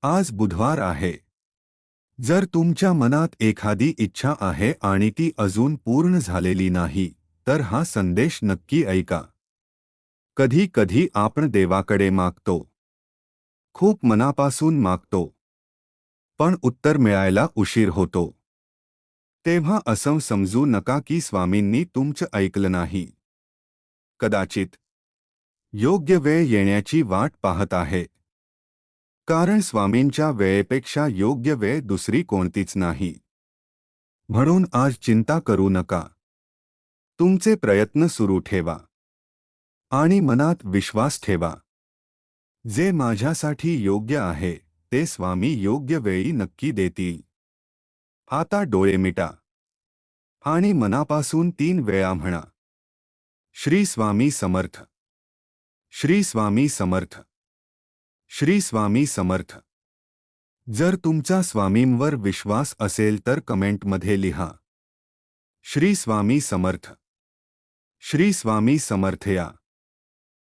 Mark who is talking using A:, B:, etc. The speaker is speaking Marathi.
A: आज बुधवार आहे. जर तुमच्या मनात एखादी इच्छा आहे आणि ती अजून पूर्ण झालेली नाही, तर हा संदेश नक्की ऐका. कधी कधी आपण देवाकडे मागतो, खूप मनापासून मागतो, पण उत्तर मिळायला उशीर होतो. तेव्हा असं समजू नका की स्वामींनी तुमचं ऐकलं नाही. कदाचित योग्य वेळ येण्याची वाट पाहत आहे. कारण स्वामींच्या वेळेपेक्षा योग्य वेळ दुसरी कोणतीच नाही. म्हणून आज चिंता करू नका. तुमचे प्रयत्न सुरू ठेवा आणि मनात विश्वास ठेवा. जे माझ्यासाठी योग्य आहे ते स्वामी योग्य वेळी नक्की देतील. आता डोळे मिटा आणि मनापासून 3 वेळा म्हणा, श्री स्वामी समर्थ, श्री स्वामी समर्थ, श्री स्वामी समर्थ. जर तुमचा स्वामींवर विश्वास असेल तर कमेंटमध्ये लिहा, श्री स्वामी समर्थ, श्री स्वामी समर्थ या.